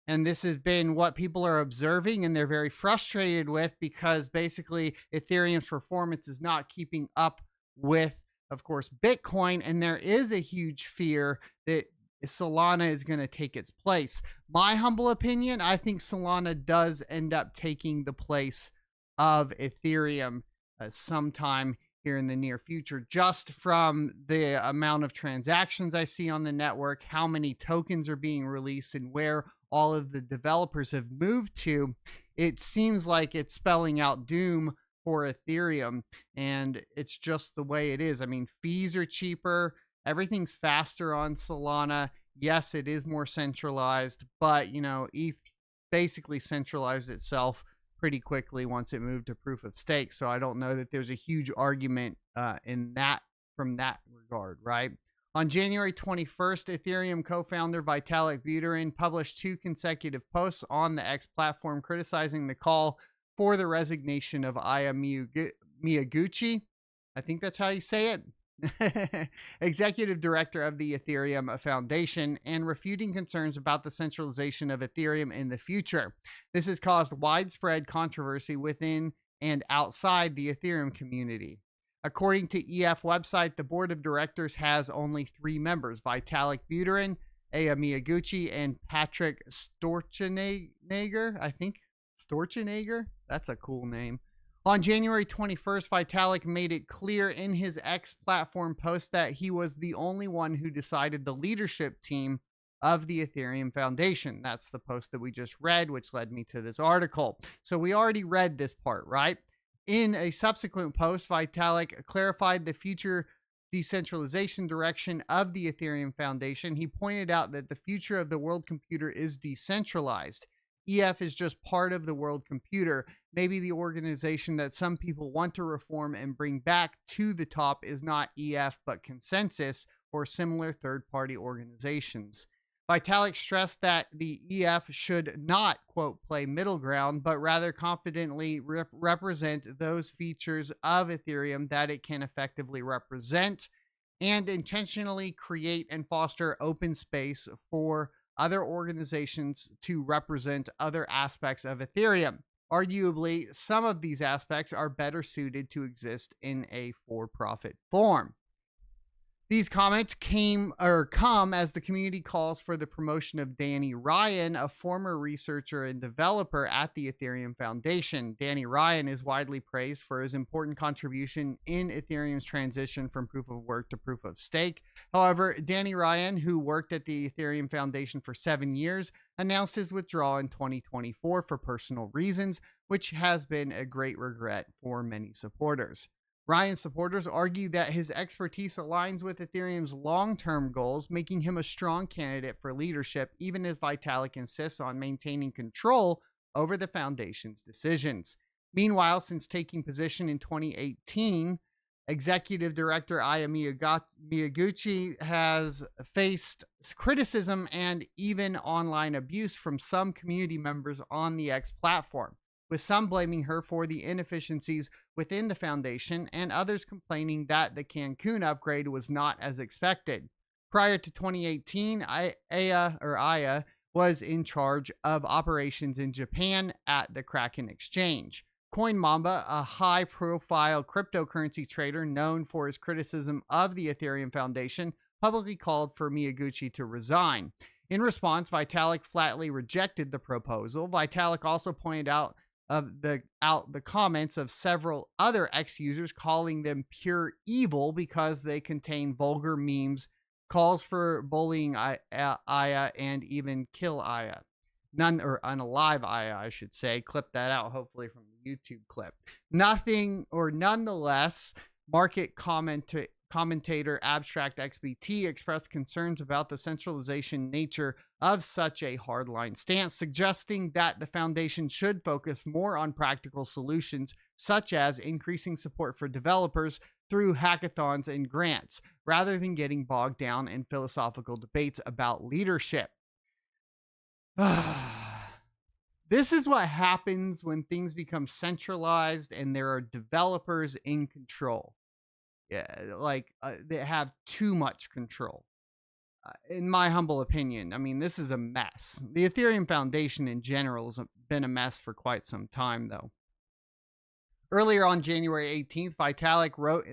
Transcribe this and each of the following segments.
And this has been what people are observing and they're very frustrated with, because basically Ethereum's performance is not keeping up with, of course, Bitcoin. And there is a huge fear that Solana is going to take its place. My humble opinion, I think Solana does end up taking the place of Ethereum sometime here in the near future, just from the amount of transactions I see on the network, how many tokens are being released, and where all of the developers have moved to. It seems like it's spelling out doom for Ethereum, and it's just the way it is. I mean, fees are cheaper, everything's faster on Solana. Yes, it is more centralized, but you know, ETH basically centralized itself pretty quickly once it moved to proof of stake. So I don't know that there's a huge argument in that from that regard, right? On January 21st, Ethereum co-founder Vitalik Buterin published 2 consecutive posts on the X platform criticizing the call for the resignation of Aya Miyaguchi. I think that's how you say it. Executive director of the Ethereum Foundation, and refuting concerns about the centralization of Ethereum in the future. This has caused widespread controversy within and outside the Ethereum community. According to EF website, the board of directors has only 3 members: Vitalik Buterin, Aya Miyaguchi, and Patrick Storchenegger. I think Storchenegger? That's a cool name. On January 21st, Vitalik made it clear in his X platform post that he was the only one who decided the leadership team of the Ethereum Foundation. That's the post that we just read, which led me to this article. So we already read this part, right? In a subsequent post, Vitalik clarified the future decentralization direction of the Ethereum Foundation. He pointed out that the future of the world computer is decentralized. EF is just part of the world computer. Maybe the organization that some people want to reform and bring back to the top is not EF, but Consensus or similar third-party organizations. Vitalik stressed that the EF should not, quote, play middle ground, but rather confidently represent those features of Ethereum that it can effectively represent, and intentionally create and foster open space for other organizations to represent other aspects of Ethereum. Arguably, some of these aspects are better suited to exist in a for-profit form. These comments come as the community calls for the promotion of Danny Ryan, a former researcher and developer at the Ethereum Foundation. Danny Ryan is widely praised for his important contribution in Ethereum's transition from proof of work to proof of stake. However, Danny Ryan, who worked at the Ethereum Foundation for 7 years, announced his withdrawal in 2024 for personal reasons, which has been a great regret for many supporters. Ryan's supporters argue that his expertise aligns with Ethereum's long-term goals, making him a strong candidate for leadership, even as Vitalik insists on maintaining control over the foundation's decisions. Meanwhile, since taking position in 2018, Executive Director Aya Miyaguchi has faced criticism and even online abuse from some community members on the X platform, with some blaming her for the inefficiencies within the foundation and others complaining that the Cancun upgrade was not as expected. Prior to 2018, Aya was in charge of operations in Japan at the Kraken exchange. CoinMamba, a high-profile cryptocurrency trader known for his criticism of the Ethereum Foundation, publicly called for Miyaguchi to resign. In response, Vitalik flatly rejected the proposal. Vitalik also pointed out the comments of several other X users, calling them pure evil because they contain vulgar memes, calls for bullying Aya, and even kill Aya. Unalive Aya, I should say. Clip that out, hopefully, from the YouTube clip. Nonetheless, market commentator Abstract XBT expressed concerns about the centralization nature of such a hardline stance, suggesting that the foundation should focus more on practical solutions, such as increasing support for developers through hackathons and grants, rather than getting bogged down in philosophical debates about leadership. This is what happens when things become centralized and there are developers in control. Yeah, they have too much control. in my humble opinion, I mean, this is a mess. The Ethereum Foundation in general has been a mess for quite some time, though. Earlier on January 18th, Vitalik wrote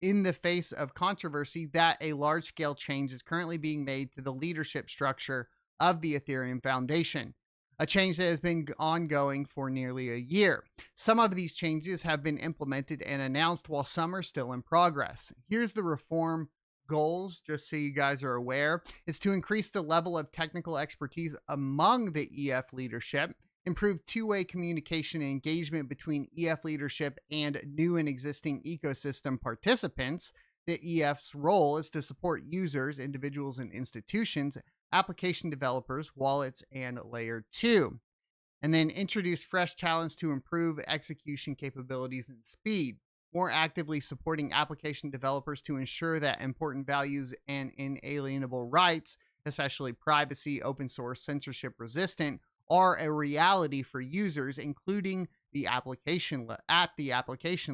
in the face of controversy that a large-scale change is currently being made to the leadership structure of the Ethereum Foundation, a change that has been ongoing for nearly a year. Some of these changes have been implemented and announced, while some are still in progress. Here's the reform goals, just so you guys are aware, is to increase the level of technical expertise among the EF leadership, improve two-way communication and engagement between EF leadership and new and existing ecosystem participants. The EF's role is to support users, individuals, and institutions, application developers, wallets, and layer 2. And then introduce fresh talents to improve execution capabilities and speed, more actively supporting application developers to ensure that important values and inalienable rights, especially privacy, open source, censorship resistant, are a reality for users, including the application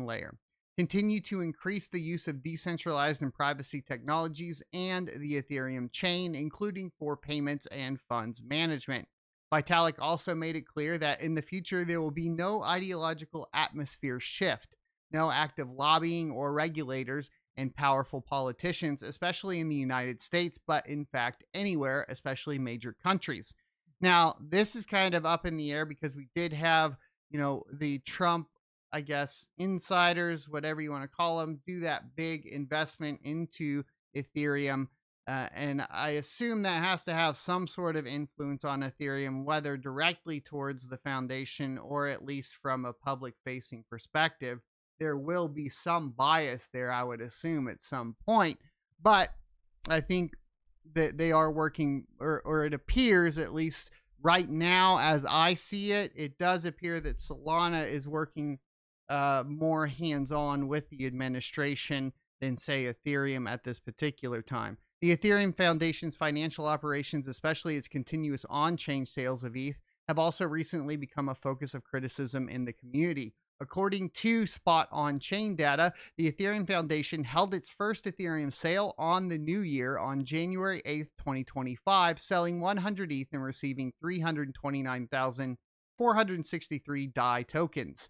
layer. Continue to increase the use of decentralized and privacy technologies and the Ethereum chain, including for payments and funds management. Vitalik also made it clear that in the future there will be no ideological atmosphere shift, no active lobbying or regulators and powerful politicians, especially in the United States, but in fact anywhere, especially major countries. Now, this is kind of up in the air because we did have, the Trump, I guess, insiders, whatever you want to call them, do that big investment into Ethereum. And I assume that has to have some sort of influence on Ethereum, whether directly towards the foundation or at least from a public-facing perspective. There will be some bias there, I would assume, at some point. But I think that they are working, or it appears, at least right now as I see it, it does appear that Solana is working more hands-on with the administration than, say, Ethereum at this particular time. The Ethereum Foundation's financial operations, especially its continuous on-chain sales of ETH, have also recently become a focus of criticism in the community. According to Spot on-chain data, the Ethereum Foundation held its first Ethereum sale on the new year on January 8th, 2025, selling 100 ETH and receiving 329,463 DAI tokens.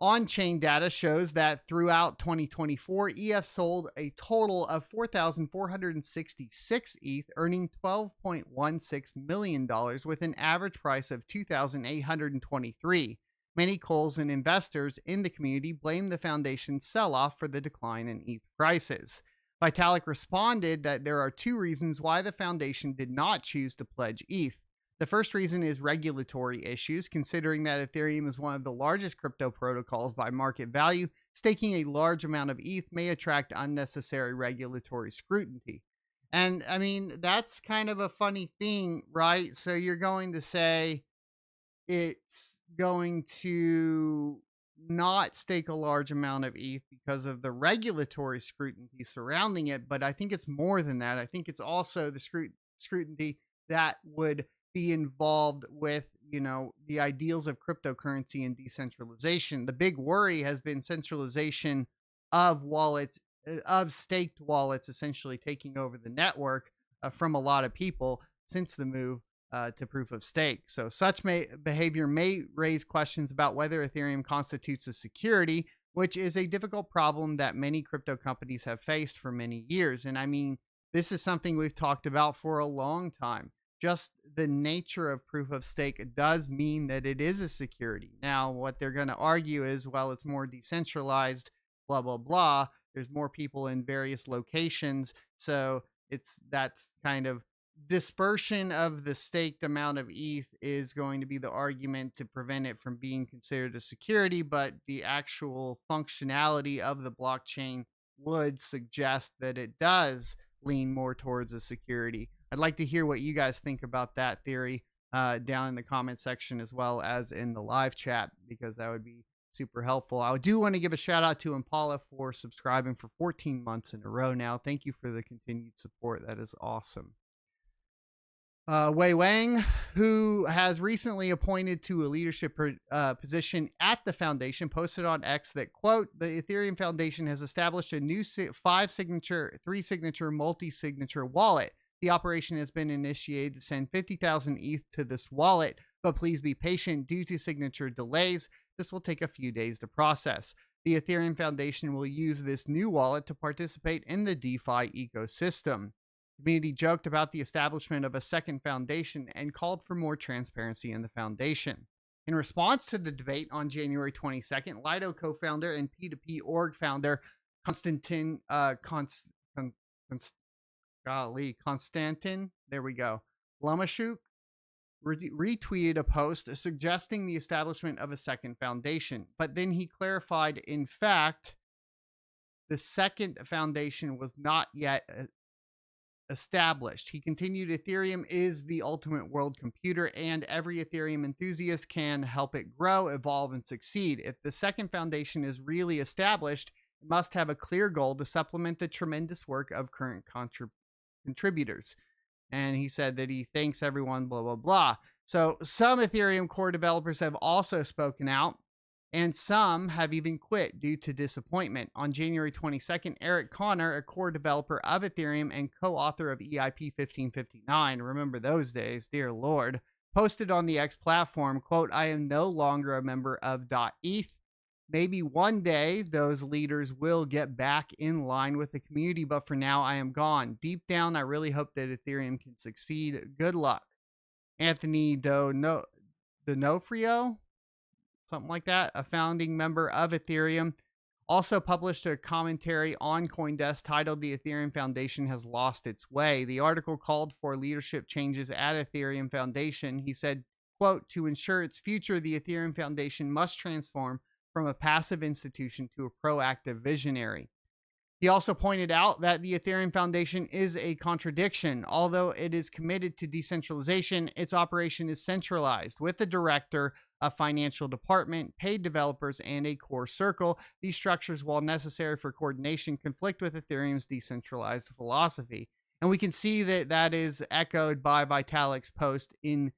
On-chain data shows that throughout 2024, EF sold a total of 4,466 ETH, earning $12.16 million with an average price of $2,823. Many Coles and investors in the community blame the foundation's sell-off for the decline in ETH prices. Vitalik responded that there are two reasons why the foundation did not choose to pledge ETH. The first reason is regulatory issues, considering that Ethereum is one of the largest crypto protocols by market value. Staking a large amount of ETH may attract unnecessary regulatory scrutiny. And I mean, that's kind of a funny thing, right? So you're going to say it's going to not stake a large amount of ETH because of the regulatory scrutiny surrounding it. But I think it's more than that. I think it's also the scrutiny that would be involved with, the ideals of cryptocurrency and decentralization. The big worry has been centralization of wallets, of staked wallets, essentially taking over the network from a lot of people since the move to proof of stake. So such behavior may raise questions about whether Ethereum constitutes a security, which is a difficult problem that many crypto companies have faced for many years. And I mean, this is something we've talked about for a long time. Just the nature of proof of stake does mean that it is a security. Now, what they're going to argue is, well, it's more decentralized, blah, blah, blah. There's more people in various locations. So that's kind of dispersion of the staked amount of ETH is going to be the argument to prevent it from being considered a security, but the actual functionality of the blockchain would suggest that it does lean more towards a security. I'd like to hear what you guys think about that theory down in the comment section as well as in the live chat, because that would be super helpful. I do want to give a shout out to Impala for subscribing for 14 months in a row now. Thank you for the continued support. That is awesome. Wei Wang, who has recently appointed to a leadership position at the foundation, posted on X that, quote, the Ethereum Foundation has established a new 5-signature, 3-signature, multi-signature wallet. The operation has been initiated to send 50,000 ETH to this wallet, but please be patient due to signature delays. This will take a few days to process. The Ethereum Foundation will use this new wallet to participate in the DeFi ecosystem. The community joked about the establishment of a second foundation and called for more transparency in the foundation. In response to the debate on January 22nd, Lido co-founder and P2P.org founder Konstantin, there we go, Lamashuk retweeted a post suggesting the establishment of a second foundation. But then he clarified, in fact, the second foundation was not yet established. He continued, Ethereum is the ultimate world computer, and every Ethereum enthusiast can help it grow, evolve, and succeed. If the second foundation is really established, it must have a clear goal to supplement the tremendous work of current contributors. And he said that he thanks everyone, blah, blah, blah. So some Ethereum core developers have also spoken out, and some have even quit due to disappointment. On January 22nd, Eric Connor, a core developer of Ethereum and co-author of EIP 1559, remember those days, dear Lord, posted on the X platform, quote, I am no longer a member of .eth. Maybe one day those leaders will get back in line with the community, but for now I am gone. Deep down, I really hope that Ethereum can succeed. Good luck. Anthony D'Onofrio, something like that, a founding member of Ethereum, also published a commentary on CoinDesk titled The Ethereum Foundation Has Lost Its Way. The article called for leadership changes at Ethereum Foundation. He said, quote, to ensure its future, the Ethereum Foundation must transform from a passive institution to a proactive visionary. He also pointed out that the Ethereum Foundation is a contradiction. Although it is committed to decentralization, its operation is centralized with a director, a financial department, paid developers, and a core circle. These structures, while necessary for coordination, conflict with Ethereum's decentralized philosophy. And we can see that that is echoed by Vitalik's post in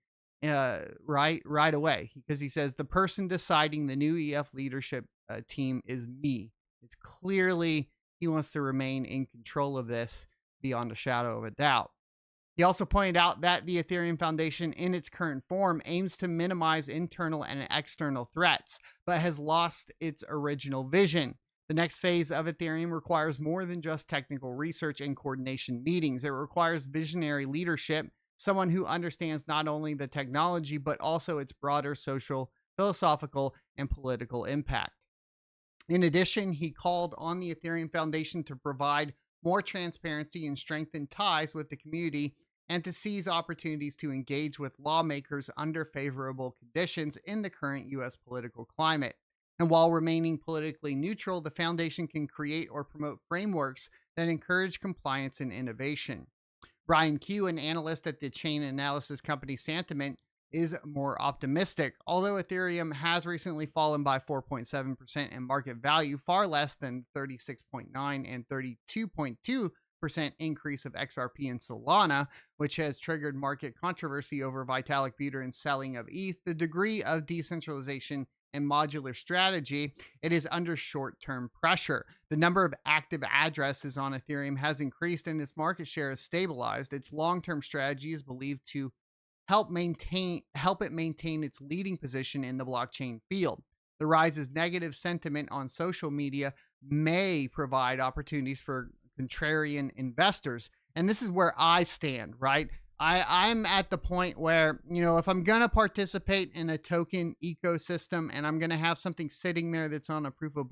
right away, because he says the person deciding the new EF leadership team is me. It's clearly he wants to remain in control of this beyond a shadow of a doubt. He also pointed out that the Ethereum Foundation in its current form aims to minimize internal and external threats, but has lost its original vision. The next phase of Ethereum requires more than just technical research and coordination meetings. It requires visionary leadership, someone who understands not only the technology, but also its broader social, philosophical, and political impact. In addition, he called on the Ethereum Foundation to provide more transparency and strengthen ties with the community, and to seize opportunities to engage with lawmakers under favorable conditions in the current U.S. political climate. And while remaining politically neutral, the foundation can create or promote frameworks that encourage compliance and innovation. Brian Q, an analyst at the chain analysis company Santiment, is more optimistic. Although Ethereum has recently fallen by 4.7% in market value, far less than 36.9 and 32.2% increase of XRP and Solana, which has triggered market controversy over Vitalik Buterin's selling of ETH, the degree of decentralization and modular strategy, it is under short-term pressure. The number of active addresses on Ethereum has increased and its market share has stabilized. Its long-term strategy is believed to help it maintain its leading position in the blockchain field. The rise's negative sentiment on social media may provide opportunities for contrarian investors. And this is where I stand, right? I'm at the point where, if I'm going to participate in a token ecosystem and I'm going to have something sitting there that's on a proof of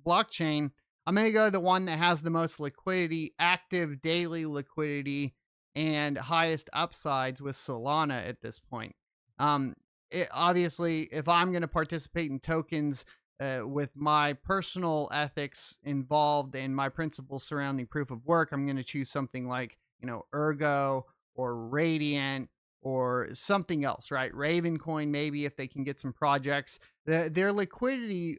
blockchain, I'm going to go to the one that has the most liquidity, active daily liquidity, and highest upsides with Solana at this point. Obviously, if I'm going to participate in tokens with my personal ethics involved and my principles surrounding proof of work, I'm going to choose something like, Ergo or Radiant or something else, right? Ravencoin, maybe, if they can get some projects. Their liquidity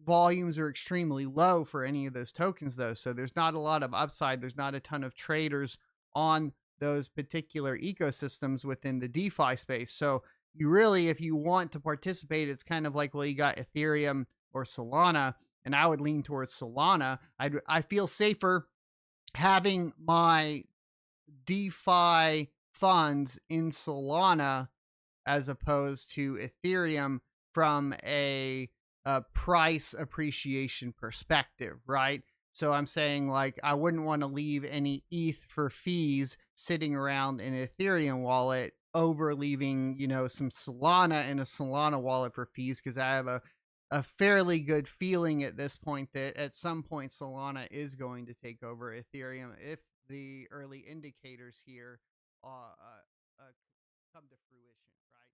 volumes are extremely low for any of those tokens, though. So there's not a lot of upside. There's not a ton of traders on those particular ecosystems within the DeFi space. So you really, if you want to participate, it's kind of like, well, you got Ethereum or Solana, and I would lean towards Solana. I feel safer having my DeFi funds in Solana as opposed to Ethereum from a price appreciation perspective, right? So I'm saying, like, I wouldn't want to leave any ETH for fees sitting around in an Ethereum wallet over leaving, some Solana in a Solana wallet for fees, because I have a fairly good feeling at this point that at some point Solana is going to take over Ethereum if the early indicators here come to fruition, right?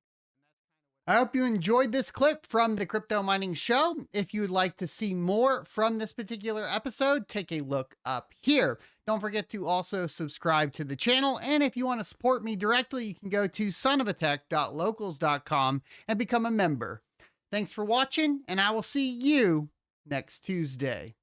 I hope you enjoyed this clip from the Crypto Mining Show. If you would like to see more from this particular episode, take a look up here. Don't forget to also subscribe to the channel. And if you want to support me directly, you can go to sonofatech.locals.com and become a member. Thanks for watching, and I will see you next Tuesday.